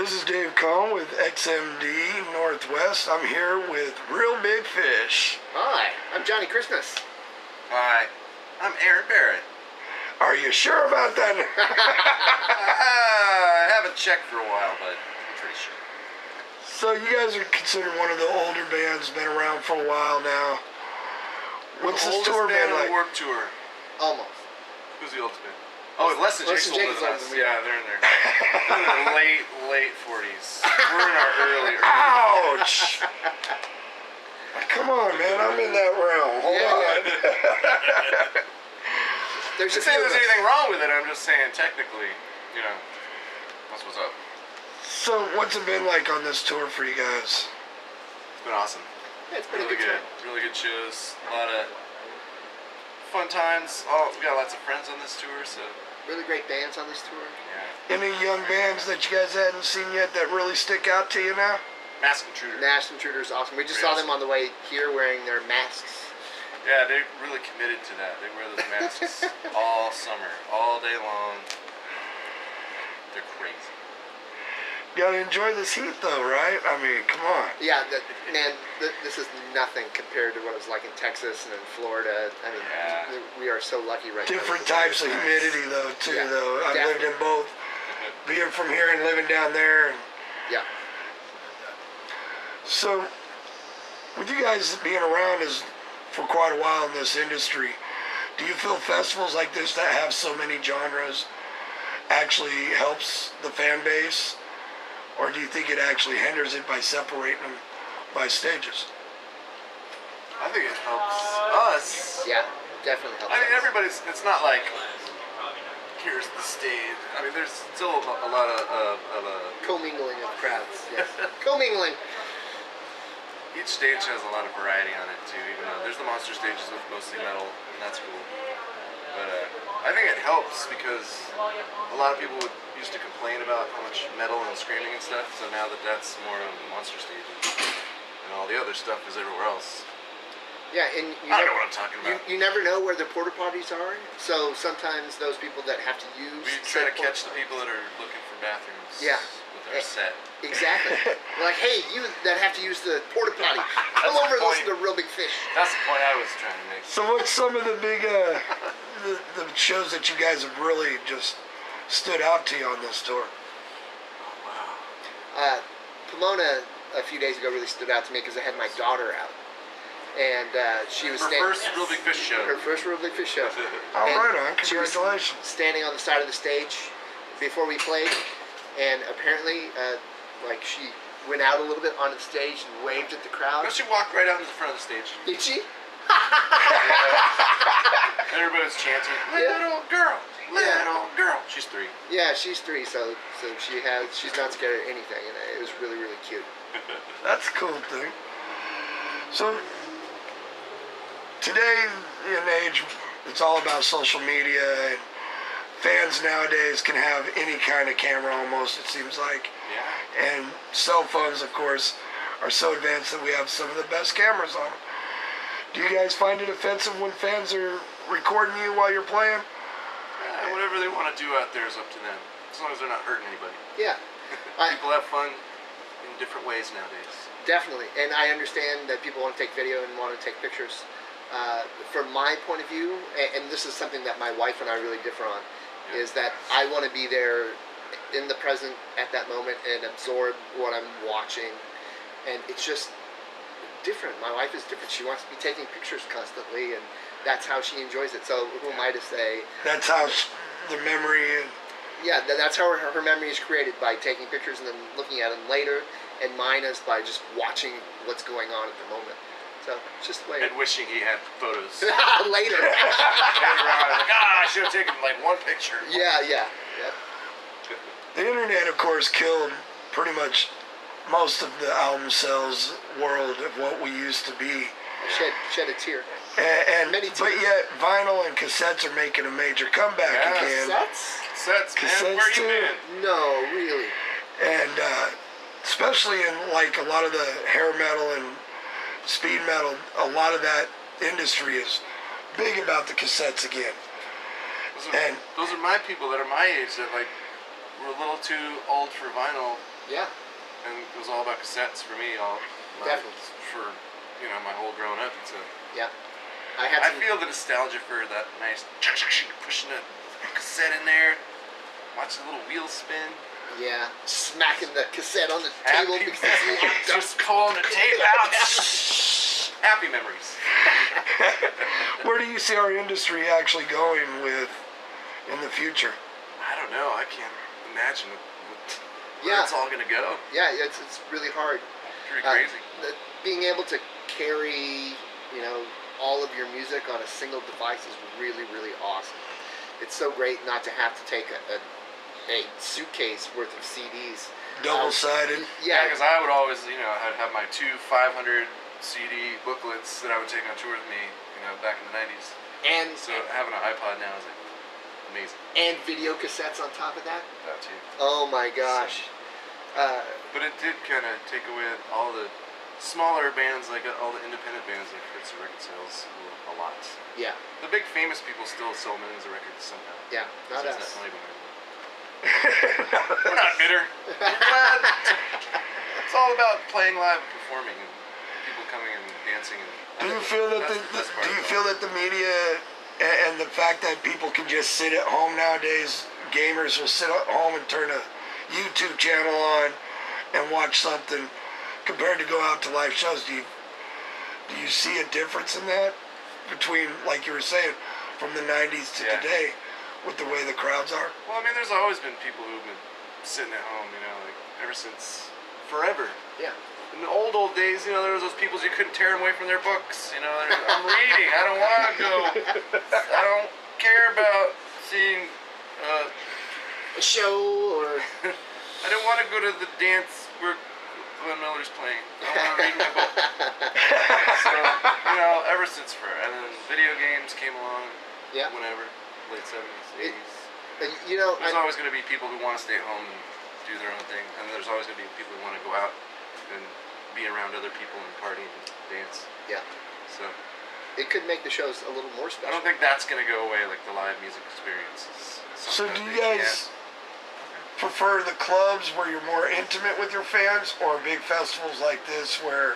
This is Dave Cohn with XMD Northwest. I'm here with Real Big Fish. Hi, I'm Johnny Christmas. Hi, I'm Aaron Barrett. Are you sure about that? I haven't checked for a while, but I'm pretty sure. So you guys are considered one of the older bands, been around for a while now. What's this tour been like? The Warped Tour. Almost. Who's the oldest band? Oh, less than Jake's older than us. Yeah, they're in their late 40s. We're in our early. Ouch! Come on, man. I'm in that realm. Hold on. There's just saying there's anything wrong with it. I'm just saying technically, you know, that's what's up. So what's it been like on this tour for you guys? It's been awesome. Yeah, it's been really a good good. Really good shows. A lot of fun times. Oh, we got lots of friends on this tour, so. Really great bands on this tour. Yeah. Any young bands that you guys hadn't seen yet that really stick out to you now? Masked Intruder. Masked Intruder is awesome. We just saw them on the way here wearing their masks. Yeah, they're really committed to that. They wear those masks all summer, all day long. They're crazy. You gotta enjoy this heat though, right? I mean, come on. Yeah, this is nothing compared to what it was like in Texas and in Florida. I mean, we are so lucky right now. Different types of humidity though, too, though. I've lived in both. Being from here and living down there. And yeah. so, with you guys being around for quite a while in this industry, do you feel festivals like this that have so many genres actually helps the fan base? Or do you think it actually hinders it by separating them by stages? I think it helps us. Yeah, definitely helps I mean, us. it's not like, here's the stage. I mean, there's still a lot of commingling of crowds, yes. Commingling. Each stage has a lot of variety on it, too, even though there's the monster stages with mostly metal, and that's cool. But I think it helps because a lot of people used to complain about how much metal and screaming and stuff, so now that's more of the monster stages, and all the other stuff is everywhere else. Yeah, and I know what I'm talking about. You never know where the porta potties are, so sometimes those people that have to use... We try to catch the people that are looking for bathrooms with our set. Exactly. We're like, hey, you that have to use the porta potty, come over and listen to Real Big Fish. That's the point I was trying to make. So what's some of the big the shows that you guys have really just stood out to you on this tour? Pomona a few days ago really stood out to me because I had my daughter out. And she was her first Real Big Fish show. Her first Real Big Fish show. All right, on. She Congratulations. was standing on the side of the stage before we played, and apparently, like she went out a little bit onto the stage and waved at the crowd. No, she walked right out into the front of the stage. Did she? Everybody was chanting, "Little girl, little girl." She's 3. Yeah, she's 3, so she's not scared of anything, and it was really, really cute. That's a cool thing. So, today in age, it's all about social media, and fans nowadays can have any kind of camera almost, it seems like. Yeah. And cell phones, of course, are so advanced that we have some of the best cameras on them. Do you guys find it offensive when fans are recording you while you're playing? Whatever they want to do out there is up to them, as long as they're not hurting anybody. Yeah. People have fun in different ways nowadays. Definitely, and I understand that people want to take video and want to take pictures. From my point of view, and this is something that my wife and I really differ on, is that I want to be there in the present at that moment and absorb what I'm watching, and it's just different. My wife is different. She wants to be taking pictures constantly, and that's how she enjoys it. So who am I to say? That's how the memory... Yeah, that's how her memory is created, by taking pictures and then looking at them later, and mine is by just watching what's going on at the moment. So, just wait. And wishing he had photos. Later. Later on, like, I should have taken like one picture. Yeah. The internet, of course, killed pretty much most of the album sales world of what we used to be. Shed a tear. And Many tears. But yet, vinyl and cassettes are making a major comeback again. Cassettes, man. Where you been? No, really. And especially in like a lot of the hair metal and speed metal, a lot of that industry is big about the cassettes again. Those are my people that are my age that like were a little too old for vinyl Yeah. And it was all about cassettes for me. Definitely. For my whole growing up. So Yeah. I feel the nostalgia for that nice pushing a cassette in there, watch the little wheels spin. Yeah, smacking the cassette on the table because it's locked up. Just calling the tape out. Happy memories. Where do you see our industry actually going with in the future? I don't know. I can't imagine where it's all going to go. Yeah, it's really hard. Pretty crazy. Being able to carry, all of your music on a single device is really, really awesome. It's so great not to have to take a suitcase worth of CDs. Double-sided. Yeah, because I would always, I'd have my 2 500 CD booklets that I would take on tour with me, back in the 90s. And so having an iPod now is like amazing. And video cassettes on top of that. That too. Oh my gosh. But it did kind of take away all the smaller bands, like all the independent bands, like hurts the record sales a lot. Yeah. The big famous people still sell millions of records somehow. Yeah, not us. That money behind it. We're not bitter. We're glad. It's all about playing live and performing and people coming and dancing. And do you feel that the media and the fact that people can just sit at home nowadays, gamers will sit at home and turn a YouTube channel on and watch something compared to go out to live shows? Do you see a difference in that between, like you were saying, from the 90s to today with the way the crowds are? Well, I mean, there's always been people who've been sitting at home, like ever since forever. Yeah. In the old days, there was those people you couldn't tear them away from their books. I'm reading. I don't want to go. I don't care about seeing a show or. I don't want to go to the dance where Glenn Miller's playing. I want to read my book. So, ever since and then video games came along. Yeah. Whenever, late 70s, 80s. There's always going to be people who want to stay at home and do their own thing, and there's always going to be people who want to go out and be around other people and party and dance. Yeah. So it could make the shows a little more special. I don't think that's going to go away like the live music experiences. So do you guys prefer the clubs where you're more intimate with your fans, or big festivals like this where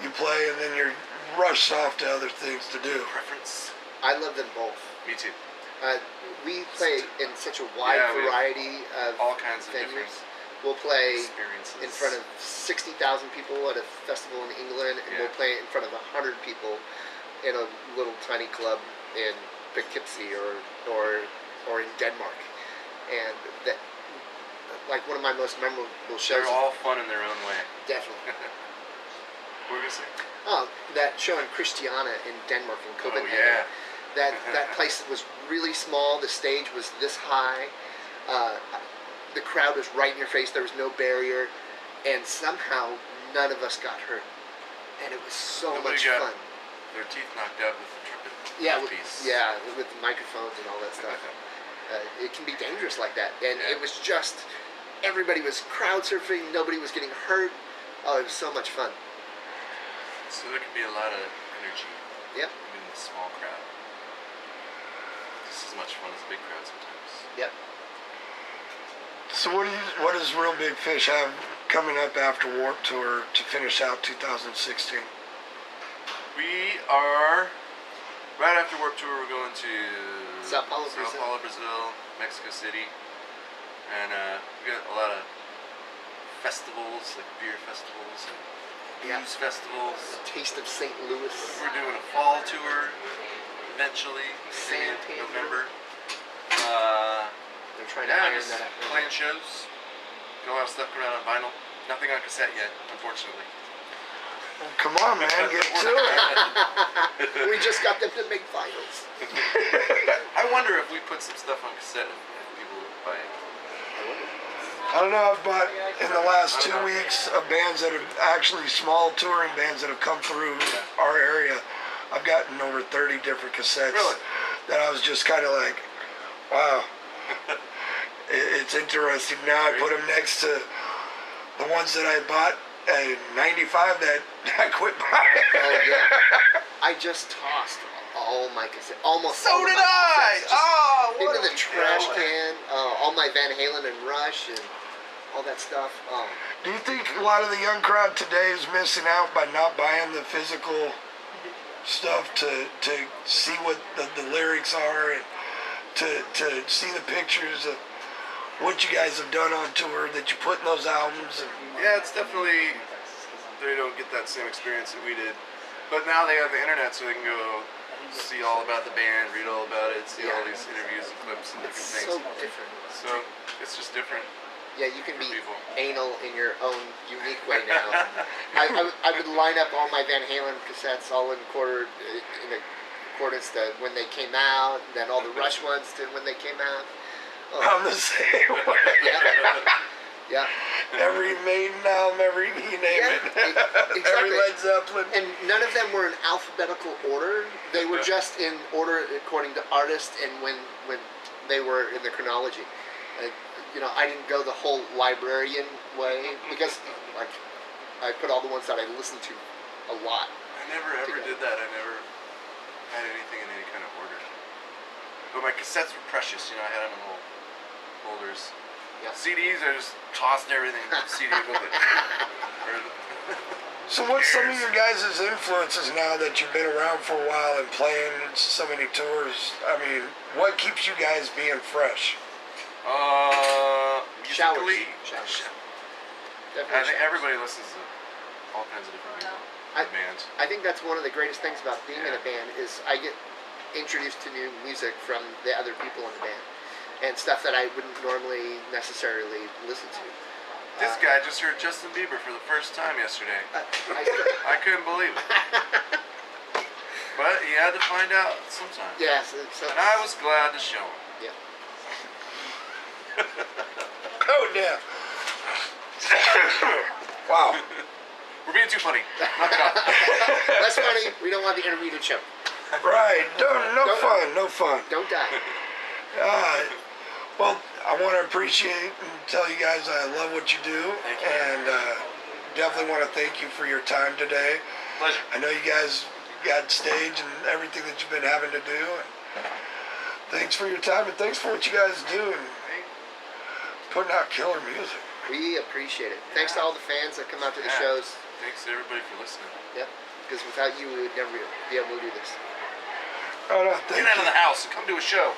you play and then you're rushed off to other things to do? Preference? I love them both. Me too. We play in such a wide variety of all kinds of venues. different We'll play experiences in front of 60,000 people at a festival in England, and we'll play in front of 100 people in a little tiny club in Poughkeepsie or in Denmark. And that, like, one of my most memorable shows. They're all fun in their own way. Definitely. What were you going to say? Oh, that show in Christiania in Denmark, in Copenhagen. Oh, yeah. That place was really small. The stage was this high. The crowd was right in your face. There was no barrier, and somehow none of us got hurt, and it was Nobody much got fun. Their teeth knocked out with the trumpet. With the microphones and all that stuff. It can be dangerous like that, and it was just everybody was crowd surfing. Nobody was getting hurt. Oh, it was so much fun. So there can be a lot of energy. Yep. In the small crowd. Just as much fun as a big crowd sometimes. Yep. So what does Real Big Fish have coming up after Warped Tour to finish out 2016? We are right after Warped Tour. We're going to Sao Paulo, Brazil, Mexico City, and we got a lot of festivals, like beer festivals and booze festivals. Taste of St. Louis. We're doing a fall tour eventually, San in November. They're trying to iron that out. Playing shows. Got a lot of stuff coming out on vinyl. Nothing on cassette yet, unfortunately. Well, come on, man, get to it. We just got them to make vinyls. I wonder if we put some stuff on cassette if people would buy it. I don't know, I've bought in the last 2 weeks of bands that have actually small touring bands that have come through our area. I've gotten over 30 different cassettes that I was just kind of like, wow. It's interesting. Now I put them next to the ones that I bought in '95 that I quit buying. Oh yeah, I just tossed all my cassettes. Almost. So did I. Into the trash can. All my Van Halen and Rush and. all that stuff. Do you think a lot of the young crowd today is missing out by not buying the physical stuff to see what the lyrics are and to see the pictures of what you guys have done on tour that you put in those albums? And Yeah, it's definitely, they don't get that same experience that we did. But now they have the internet, so they can go see all about the band, read all about it, see all these interviews and clips and It's different things. so different. So it's just different. Yeah, you can be People. anal in your own unique way now. I would line up all my Van Halen cassettes all in accordance to when they came out, then all the Rush ones to when they came out. Oh. I'm the same way. Yeah. Every Maiden album, you name it. Exactly. Every Led Zeppelin. And none of them were in alphabetical order. They were just in order according to artist and when they were in the chronology. I didn't go the whole librarian way because like I put all the ones that I listened to a lot. I never ever did that. I never had anything in any kind of order. But my cassettes were precious. I had them in little folders. Yeah. CDs, I just tossed everything CD with it. So what's some of your guys' influences now that you've been around for a while and playing so many tours? I mean, what keeps you guys being fresh? Musically, Showers. I think everybody listens to all kinds of different bands. I think that's one of the greatest things about being in a band is I get introduced to new music from the other people in the band and stuff that I wouldn't normally necessarily listen to. This guy just heard Justin Bieber for the first time yesterday. I couldn't believe it. But he had to find out sometime. Yes. And I was glad to show him. Yeah. Oh, damn. Wow. We're being too funny. That's funny. We don't want the interview to choke. Right. No fun. Don't die. Well, I want to appreciate and tell you guys I love what you do. Thank you. And definitely want to thank you for your time today. Pleasure. I know you guys got stage and everything that you've been having to do. And thanks for your time and thanks for what you guys do and putting out killer music. We appreciate it. Thanks to all the fans that come out to the shows. Thanks to everybody for listening. Yep. Because without you, we would never be able to do this. Oh, no, thank Get out of you. the house and come to a show.